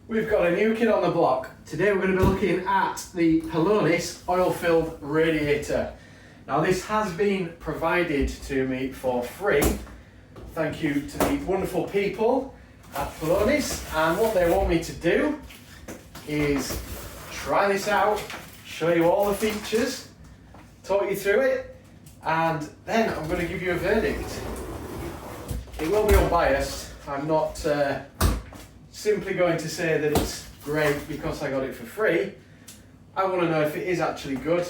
We've got a new kid on the block. Today we're going to be looking at the Pelonis Oil Filled Radiator. Now this has been provided to me for free. Thank you to the wonderful people at Pelonis, and what they want me to do is try this out, show you all the features, talk you through it, and then I'm going to give you a verdict. It will be unbiased. I'm not simply going to say that it's great because I got it for free. I want to know if it is actually good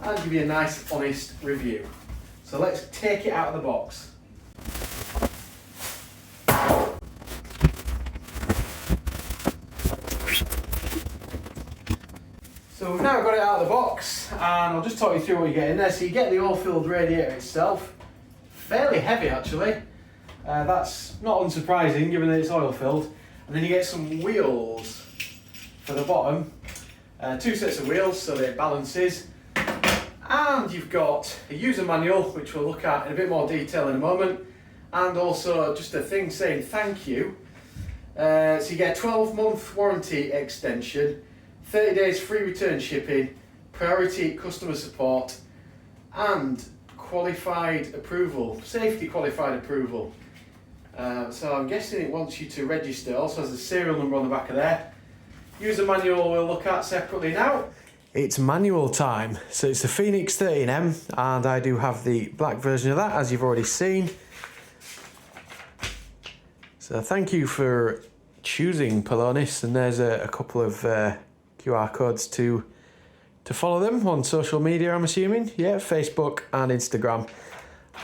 and give you a nice honest review. So let's take it out of the box. So we've now got it out of the box, and I'll just talk you through what you get in there. So you get the oil filled radiator itself, fairly heavy actually. That's not unsurprising given that it's oil filled. And then you get some wheels for the bottom, two sets of wheels so that it balances. And you've got a user manual, which we'll look at in a bit more detail in a moment, and also just a thing saying thank you. So you get a 12-month warranty extension, 30 days free return shipping, priority customer support, and qualified approval, safety qualified approval. So I'm guessing it wants you to register. Also has a serial number on the back of there. User manual we'll look at separately now. It's manual time. So it's the Phoenix 13M, and I do have the black version of that, as you've already seen. So thank you for choosing Pelonis, and there's a couple of QR codes to follow them on social media, I'm assuming. Yeah, Facebook and Instagram.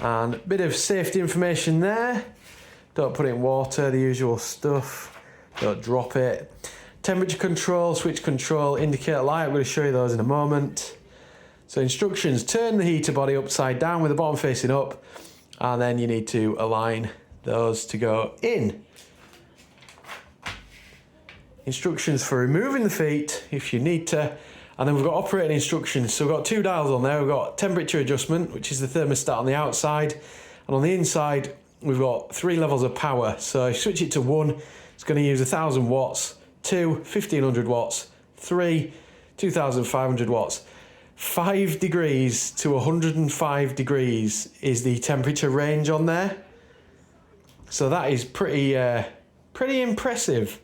And a bit of safety information there. Don't put it in water, the usual stuff. Don't drop it. Temperature control, switch control, indicator light. I'm going to show you those in a moment. So instructions: turn the heater body upside down with the bottom facing up, and then you need to align those to go in. Instructions for removing the feet if you need to. And then we've got operating instructions. So we've got two dials on there. We've got temperature adjustment, which is the thermostat on the outside, and on the inside we've got 3 levels of power. So if you switch it to 1, it's going to use 1000 watts, 2, 1500 watts, 3, 2500 watts. 5 degrees to 105 degrees is the temperature range on there. So that is pretty impressive.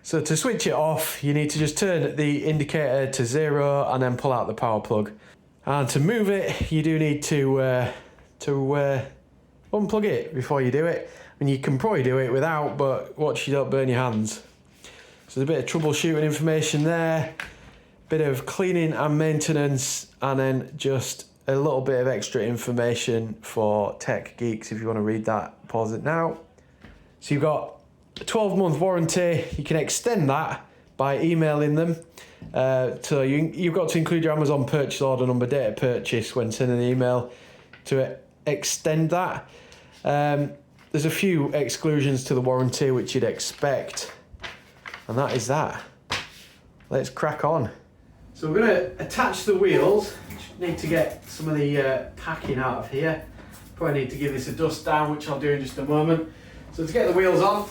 So to switch it off, you need to just turn the indicator to 0 and then pull out the power plug. And to move it, you do need to unplug it before you do it. I mean, you can probably do it without, but watch you don't burn your hands. So there's a bit of troubleshooting information there, bit of cleaning and maintenance, and then just a little bit of extra information for tech geeks. If you want to read that, pause it now. So you've got a 12-month warranty. You can extend that by emailing them. So you've got to include your Amazon purchase order number, date of purchase when sending the email to extend that. There's a few exclusions to the warranty which you'd expect, and that is that. Let's crack on. So we're going to attach the wheels. Just need to get some of the packing out of here. Probably need to give this a dust down, which I'll do in just a moment. So to get the wheels on,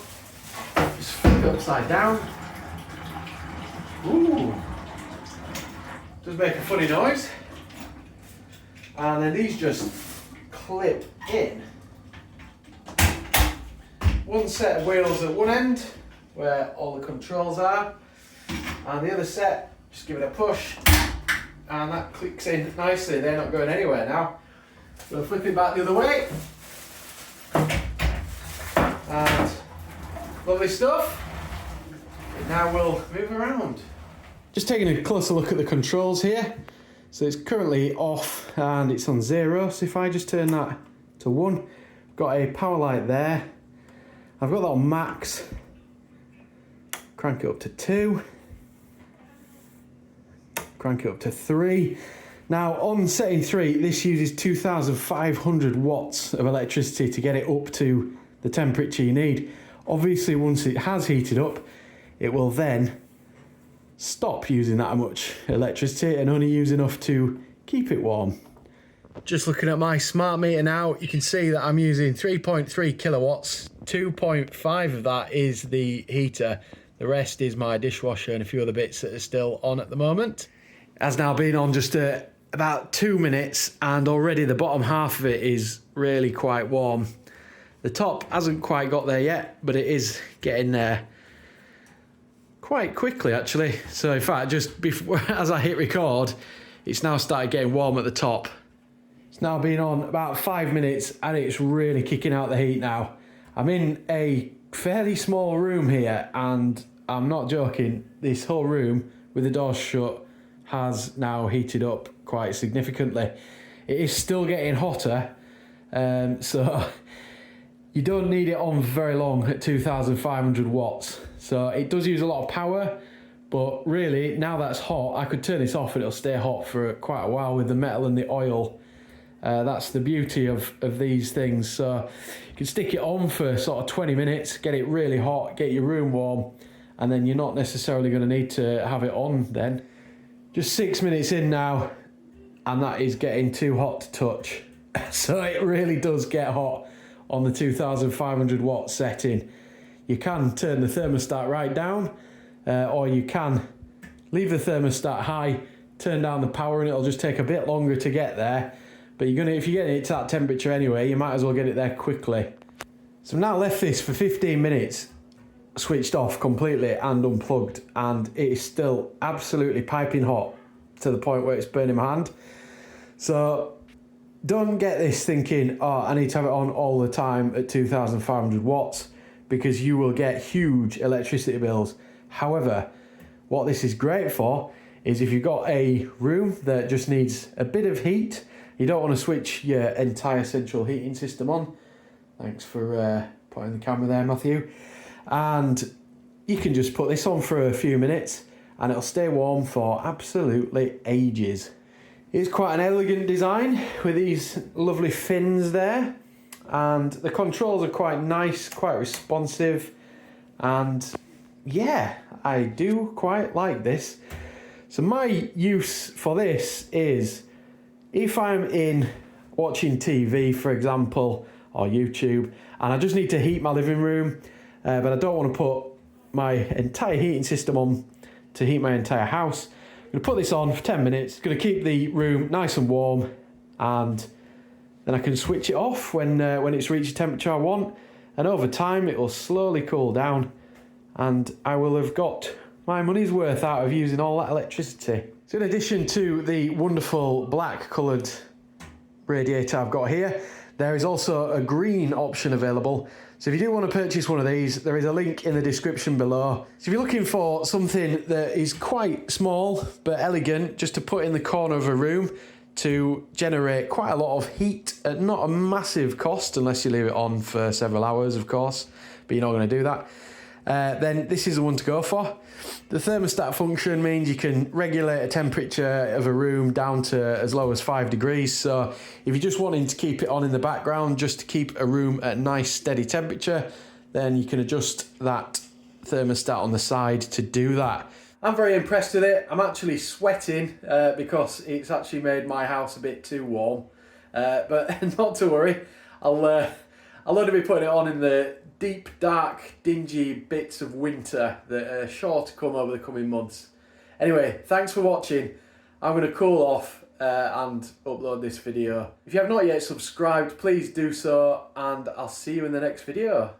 just flip it upside down. Ooh, does make a funny noise. And then these just clip in. One set of wheels at one end, where all the controls are, and the other set, just give it a push, and that clicks in nicely. They're not going anywhere now. So flip it back the other way, and lovely stuff. It now will move around. Just taking a closer look at the controls here. So it's currently off and it's on 0. So if I just turn that to 1, I've got a power light there. I've got that on max. Crank it up to 2. Crank it up to 3. Now on setting 3, this uses 2500 watts of electricity to get it up to the temperature you need. Obviously, once it has heated up, it will then stop using that much electricity and only use enough to keep it warm. Just looking at my smart meter now, you can see that I'm using 3.3 kilowatts. 2.5 of that is the heater. The rest is my dishwasher and a few other bits that are still on at the moment. It has now been on just about 2 minutes, and already the bottom half of it is really quite warm. The top hasn't quite got there yet, but it is getting there quite quickly actually. So in fact, just before, as I hit record, it's now started getting warm at the top. It's now been on about 5 minutes and it's really kicking out the heat now. I'm in a fairly small room here, and I'm not joking, this whole room with the doors shut has now heated up quite significantly. It is still getting hotter, so you don't need it on very long at 2,500 watts. So it does use a lot of power, but really now that's hot, I could turn this off and it'll stay hot for quite a while with the metal and the oil. That's the beauty of these things. So you can stick it on for sort of 20 minutes, get it really hot, get your room warm, and then you're not necessarily going to need to have it on then. Just 6 minutes in now, and that is getting too hot to touch. So it really does get hot on the 2,500 watt setting. You can turn the thermostat right down, or you can leave the thermostat high, turn down the power, and it'll just take a bit longer to get there. But if you're getting it to that temperature anyway, you might as well get it there quickly. So I've now left this for 15 minutes, switched off completely and unplugged, and it is still absolutely piping hot to the point where it's burning my hand. So don't get this thinking, oh, I need to have it on all the time at 2,500 watts, because you will get huge electricity bills. However, what this is great for is if you've got a room that just needs a bit of heat, you don't want to switch your entire central heating system on. Thanks for putting the camera there, Matthew. And you can just put this on for a few minutes and it'll stay warm for absolutely ages. It's quite an elegant design with these lovely fins there, and the controls are quite nice, quite responsive, and yeah, I do quite like this. So my use for this is if I'm in watching TV, for example, or YouTube, and I just need to heat my living room, but I don't want to put my entire heating system on to heat my entire house. I'm going to put this on for 10 minutes. It's going to keep the room nice and warm, and then I can switch it off when it's reached the temperature I want, and over time it will slowly cool down, and I will have got my money's worth out of using all that electricity. So in addition to the wonderful black coloured radiator I've got here, there is also a green option available. So if you do want to purchase one of these, there is a link in the description below. So if you're looking for something that is quite small but elegant, just to put in the corner of a room to generate quite a lot of heat at not a massive cost, unless you leave it on for several hours, of course, but you're not going to do that, then this is the one to go for. The thermostat function means you can regulate a temperature of a room down to as low as 5 degrees. So if you're just wanting to keep it on in the background, just to keep a room at a nice steady temperature, then you can adjust that thermostat on the side to do that. I'm very impressed with it. I'm actually sweating because it's actually made my house a bit too warm. But not to worry, I'll only be putting it on in the deep, dark, dingy bits of winter that are sure to come over the coming months. Anyway, thanks for watching. I'm going to cool off and upload this video. If you have not yet subscribed, please do so, and I'll see you in the next video.